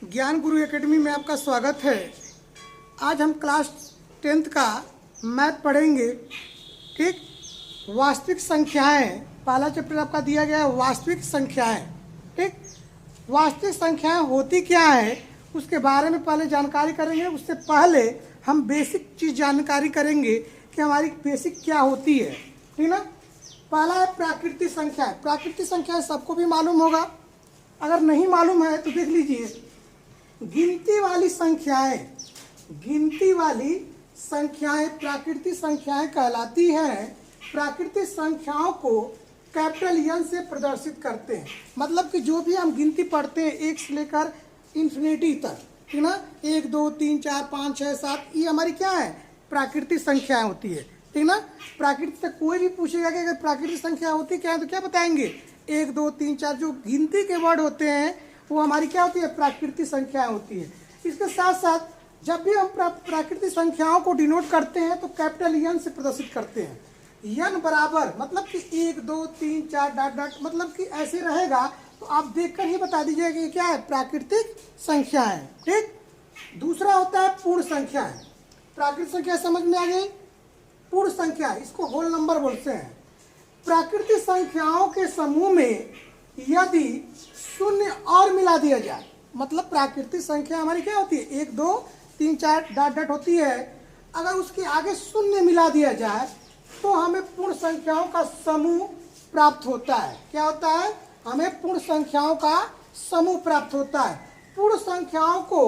ज्ञान गुरु एकेडमी में आपका स्वागत है। आज हम क्लास 10th का मैथ पढ़ेंगे। ठीक, वास्तविक संख्याएं पहला चैप्टर आपका दिया गया है, वास्तविक संख्याएं। ठीक, वास्तविक संख्याएं होती क्या है उसके बारे में पहले जानकारी करेंगे। उससे पहले हम बेसिक चीज़ जानकारी करेंगे कि हमारी बेसिक क्या होती है। ठीक ना। पहला है प्राकृतिक संख्या। प्राकृतिक संख्या सबको भी मालूम होगा, अगर नहीं मालूम है तो देख लीजिए। गिनती वाली संख्याएं, गिनती वाली संख्याएं प्राकृतिक संख्याएं कहलाती हैं। प्राकृतिक संख्याओं को कैपिटल एन से प्रदर्शित करते हैं। मतलब कि जो भी हम गिनती पढ़ते हैं एक से लेकर इन्फिनिटी तक, ठीक ना, 1 2 3 4 5 6 7, ये हमारी क्या है, प्राकृतिक संख्याएं होती है। ठीक ना। प्राकृतिक से कोई भी पूछेगा कि अगर प्राकृतिक संख्या होती क्या है तो क्या बताएंगे, 1 2 3 4 जो गिनती के वर्ड होते हैं वो हमारी क्या होती है, प्राकृतिक संख्याएं होती है। इसके साथ साथ जब भी हम प्राकृतिक संख्याओं को डिनोट करते हैं तो कैपिटल एन से प्रदर्शित करते हैं। एन बराबर मतलब कि 1 2 3 4 डॉट डॉट, मतलब कि ऐसे रहेगा तो आप देखकर ही बता दीजिएगा कि क्या है, प्राकृतिक संख्या है। ठीक। दूसरा होता है पूर्ण संख्याएं। प्राकृतिक संख्या समझ में आ गई। पूर्ण संख्या, इसको होल नंबर बोलते हैं। प्राकृतिक संख्याओं के समूह में यदि शून्य और मिला दिया जाए, मतलब प्राकृतिक संख्या हमारी क्या होती है, 1 2 3 4 डॉट डॉट होती है, अगर उसके आगे शून्य मिला दिया जाए तो हमें पूर्ण संख्याओं का समूह प्राप्त होता है। क्या होता है, हमें पूर्ण संख्याओं का समूह प्राप्त होता है। पूर्ण संख्याओं को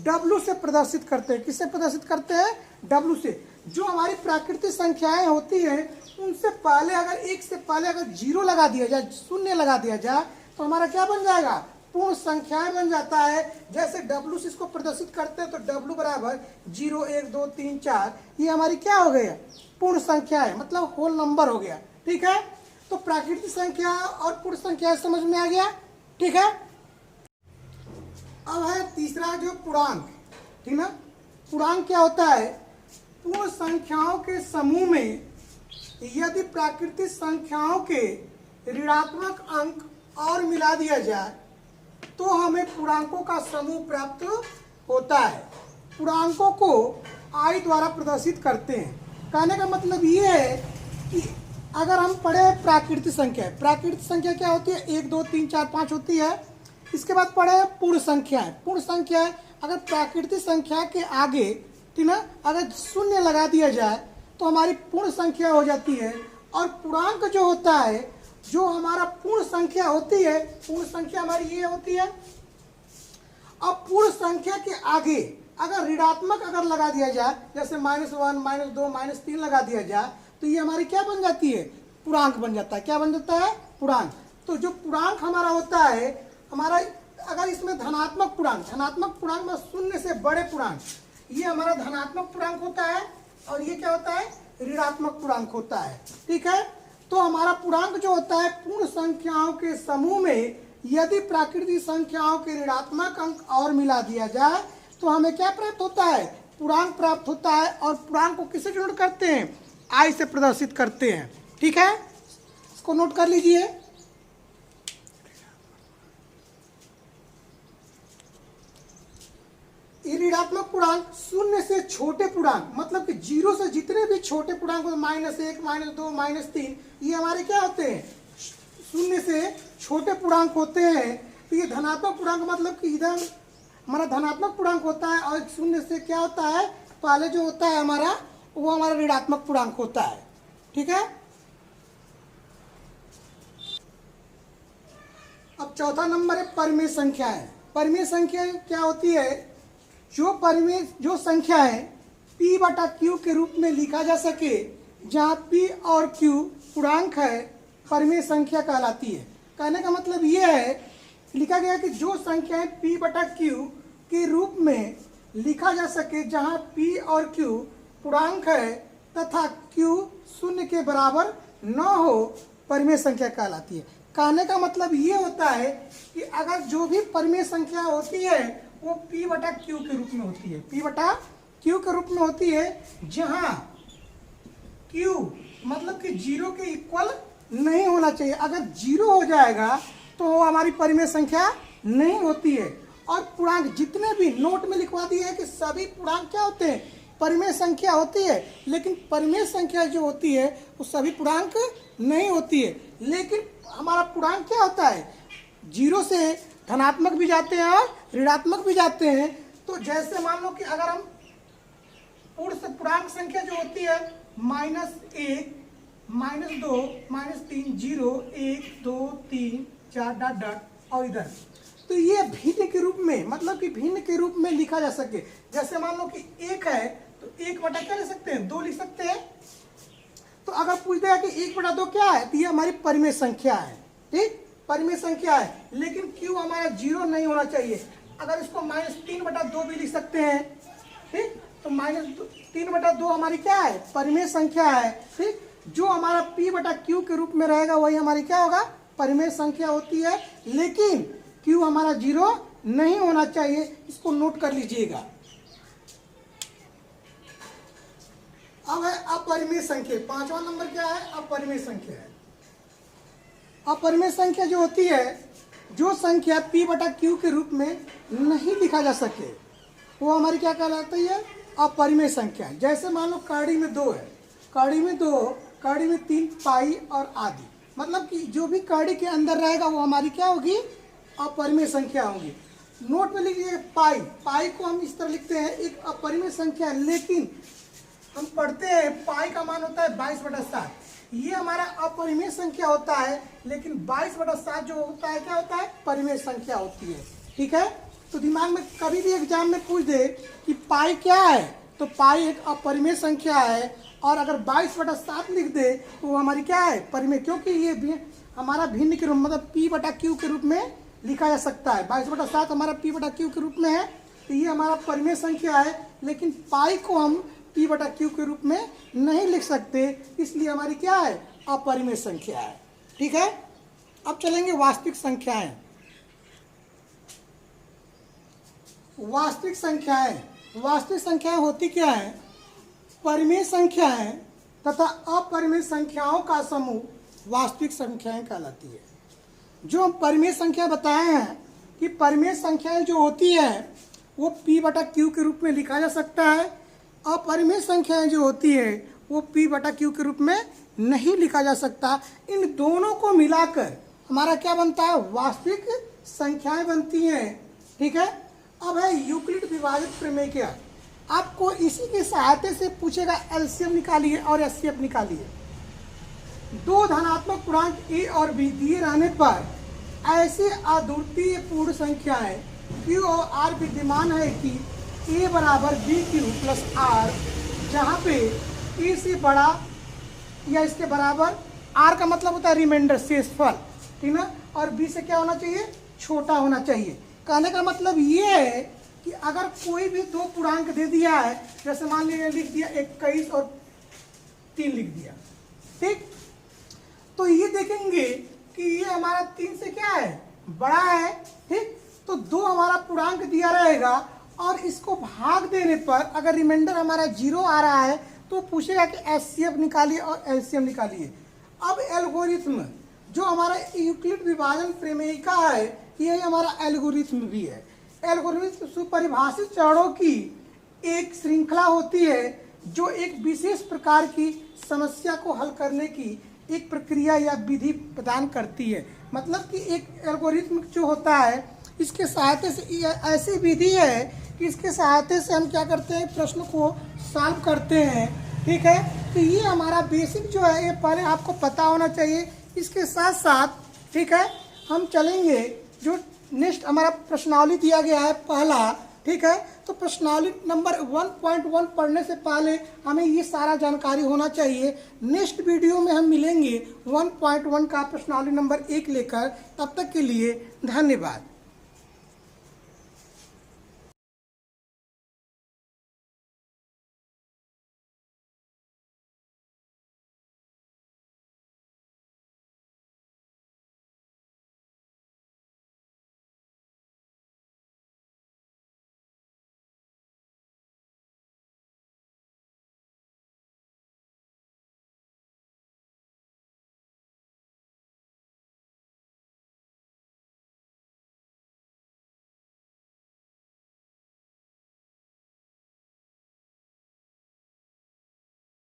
W से प्रदर्शित करते हैं। किससे प्रदर्शित करते हैं, W से। जो हमारी प्राकृतिक संख्याएं होती हैं उनसे पहले अगर एक से पहले अगर 0 लगा दिया जाए, शून्य लगा दिया जाए तो हमारा क्या बन जाएगा, पूर्ण संख्याएं बन जाता है। जैसे W से इसको प्रदर्शित करते हैं तो W बराबर 0 1 2 3 4, ये हमारी क्या हो गया, पूर्ण संख्या है, मतलब होल नंबर हो गया। ठीक है। तो प्राकृतिक संख्या और पूर्ण संख्या समझ में आ गया। ठीक है। अब है तीसरा जो पूर्णांक। ठीक ना। पूर्णांक क्या होता है, पूर्ण संख्याओं के समूह में यदि प्राकृतिक संख्याओं के ऋणात्मक अंक और मिला दिया जाए तो हमें पूर्णांकों का समूह प्राप्त होता है। पूर्णांकों को I द्वारा प्रदर्शित करते हैं। कहने का मतलब ये है कि अगर हम पढ़े प्राकृतिक संख्या, प्राकृतिक संख्या क्या होती है, 1 2 3 4 5 होती है। इसके बाद पढ़े पूर्ण संख्याएं। पूर्ण संख्या अगर प्राकृतिक संख्या के आगे, ठीक ना, अगर शून्य लगा दिया जाए तो हमारी पूर्ण संख्या हो जाती है। और पूर्णांक जो होता है, जो हमारा पूर्ण संख्या होती है, पूर्ण संख्या हमारी ये होती है। अब पूर्ण संख्या के आगे अगर ऋणात्मक अगर लगा दिया जाए, जैसे -1 -2 -3 लगा दिया जाए तो ये हमारी क्या बन जाती है, पूर्णांक बन जाता है। क्या बन जाता है, पूर्णांक। तो जो पूर्णांक हमारा होता है, हमारा अगर इसमें धनात्मक पूर्णांक में शून्य से बड़े पूर्णांक, ये हमारा धनात्मक पूर्णांक होता है और ये क्या होता है, ऋणात्मक पूर्णांक होता है। ठीक है। तो हमारा पूर्णांक जो होता है, पूर्ण संख्याओं के समूह में यदि प्राकृतिक संख्याओं के ऋणात्मक अंक और मिला दिया जाए तो हमें क्या प्राप्त होता है, पूर्णांक प्राप्त होता है। और पूर्णांक को किससे डिनोट करते हैं, I से प्रदर्शित करते हैं। ठीक है, इसको नोट कर लीजिए। ऋणात्मक पूर्णांक शून्य से छोटे पूर्णांक, मतलब कि 0 से जितने भी छोटे पूर्णांक -1 -2 -3, ये हमारे क्या होते हैं, शून्य से छोटे पूर्णांक होते हैं। तो ये धनात्मक पूर्णांक, मतलब कि इधर हमारा धनात्मक पूर्णांक होता है और शून्य से क्या होता है, पहले जो होता है हमारा वो हमारा ऋणात्मक पूर्णांक होता है। ठीक है। अब चौथा नंबर है परिमेय संख्याएं। परिमेय संख्या क्या होती है, जो संख्या है P/Q के रूप में लिखा जा सके, जहाँ P और Q पूर्णांक है, परिमेय संख्या कहलाती है। कहने का मतलब ये है, लिखा गया कि जो संख्याएं P/Q के रूप में लिखा जा सके, जहाँ P और Q पूर्णांक है तथा Q शून्य के बराबर न हो, परिमेय संख्या कहलाती है। कहने का मतलब ये होता है कि अगर जो भी परिमेय संख्या होती है वो P/Q के रूप में होती है, P/Q के रूप में होती है, जहां Q मतलब कि 0 के इक्वल नहीं होना चाहिए। अगर 0 हो जाएगा तो वो हमारी परिमेय संख्या नहीं होती है। और पूर्णांक जितने भी नोट में लिखवा दिए हैं कि सभी पूर्णांक क्या होते हैं, परिमेय संख्या होती है। लेकिन परिमेय संख्या जो होती है वो सभी पूर्णांक नहीं होती है। लेकिन हमारा पूर्णांक क्या होता है, 0 से धनात्मक भी जाते हैं और ऋणात्मक भी जाते हैं। तो जैसे मान लो कि अगर हम पूर्णांक संख्या जो होती है -1, -2, -3, 0, 1, 2, 3, 4 डॉट डॉट और इधर, तो ये भिन्न के रूप में, मतलब कि भिन्न के रूप में लिखा जा सके। जैसे मान लो कि 1 है तो 1 बटा क्या लिख सकते हैं, 2 लिख सकते हैं। तो अगर पूछ दिया कि 1 बटा 2 क्या है, तो ये हमारी परिमेय संख्या है। ठीक, परिमेय संख्या है। लेकिन क्यों हमारा 0 नहीं होना चाहिए। अगर इसको -3 बटा 2 भी लिख सकते हैं। ठीक, तो -3 बटा 2 हमारी क्या है, परिमेय संख्या है। ठीक, जो हमारा p बटा q के रूप में रहेगा वही हमारी क्या होगा, परिमेय संख्या होती है। लेकिन q हमारा 0 नहीं होना चाहिए, इसको नोट कर लीजिएगा। अब है अपरिमेय संख्या। 5वां नंबर क्या है, अपरिमेय संख्या है। अपरिमेय संख्या जो होती है, जो संख्या p बटा q के रूप में नहीं लिखा जा सके, वो हमारी क्या कहलाती है, अपरिमेय संख्या। जैसे मान लो कड़ी में 2 है, कड़ी में 2, कड़ी में 3, पाई और आदि, मतलब कि जो भी कड़ी के अंदर रहेगा वो हमारी क्या होगी, अपरिमेय संख्या होगी। नोट में लिख लीजिए पाई। पाई को हम इस तरह लिखते हैं, एक अपरिमेय संख्या। लेकिन हम पढ़ते हैं पाई का मान होता है 22/7, ये हमारा अपरिमेय संख्या होता है। लेकिन 22/7 जो होता है क्या होता है, परिमेय संख्या होती है। ठीक है, तो दिमाग में कभी भी एग्जाम में पूछ दे कि पाई क्या है, तो पाई एक अपरिमेय संख्या है। और अगर 22/7 लिख दे तो वो हमारी क्या है, परिमेय, क्योंकि ये भी हमारा भिन्न के रूप, मतलब p बटा q के रूप में लिखा जा सकता है। 22/7 हमारा p बटा q के रूप में है, तो ये हमारा परिमेय संख्या है। लेकिन पाई को हम p बटा q के रूप में नहीं लिख सकते, इसलिए हमारी क्या है, अपरिमेय संख्या है। ठीक है, अब चलेंगे वास्तविक संख्याएं। वास्तविक संख्याएं, वास्तविक संख्याएं होती क्या है, परिमेय संख्याएं तथा अपरिमेय संख्याओं का समूह वास्तविक संख्याएं कहलाती है। जो हम परिमेय संख्या बताए हैं कि परिमेय संख्याएं जो होती है वो p बटा q के रूप में लिखा जा सकता है। अपरिमेय संख्याएं जो होती है वो p बटा q के रूप में नहीं लिखा जा सकता। इन दोनों को मिलाकर हमारा क्या बनता है, वास्तविक संख्याएं बनती हैं। ठीक है, अब है यूक्लिड विभाजित प्रमेय। क्या आपको इसी की सहायता से पूछेगा, एलसीएम निकालिए और एचसीएफ निकालिए। दो धनात्मक पूर्णांक a और b दिए रहने पर ऐसी अद्वितीय पूर्ण संख्याएं q और r विद्यमान है कि a बराबर bq प्लस r, जहाँ पे a से बड़ा या इसके बराबर, r का मतलब होता है रिमाइंडर, शेषफल, ठीक ना, और b से क्या होना चाहिए, छोटा होना चाहिए। कहने का मतलब ये है कि अगर कोई भी दो पूर्णांक दे दिया है, जैसे मान लीजिए लिख दिया 21 और 3 लिख दिया, ठीक, तो ये देखेंगे कि ये हमारा 3 से क्या है, बड़ा है। ठीक, तो 2 हमारा पूर्णांक दिया रहेगा और इसको भाग देने पर अगर रिमाइंडर हमारा 0 आ रहा है तो पूछेगा कि एचसीएफ निकालिए और एलसीएम निकालिए। अब एल्गोरिथ्म जो हमारा यूक्लिड विभाजन प्रमेयिका है, ये हमारा एल्गोरिथ्म भी है। एल्गोरिथ्म सुपरिभाषित चरणों की एक श्रृंखला होती है जो एक विशेष प्रकार की समस्या को हल करने की एक प्रक्रिया या विधि प्रदान करती है। मतलब कि एक एल्गोरिथ्म जो होता है, इसके सहायता से, ऐसी विधि है कि इसके सहायता से हम क्या करते हैं, प्रश्न को सॉल्व करते हैं। ठीक है, तो ये हमारा बेसिक जो है, ये पहले आपको पता होना चाहिए। इसके साथ साथ, ठीक है, हम चलेंगे जो नेक्स्ट हमारा प्रश्नावली दिया गया है पहला। ठीक है, तो प्रश्नावली नंबर 1.1 पढ़ने से पहले हमें ये सारा जानकारी होना चाहिए। नेक्स्ट वीडियो में हम मिलेंगे 1.1 का प्रश्नावली नंबर 1 लेकर। तब तक के लिए धन्यवाद।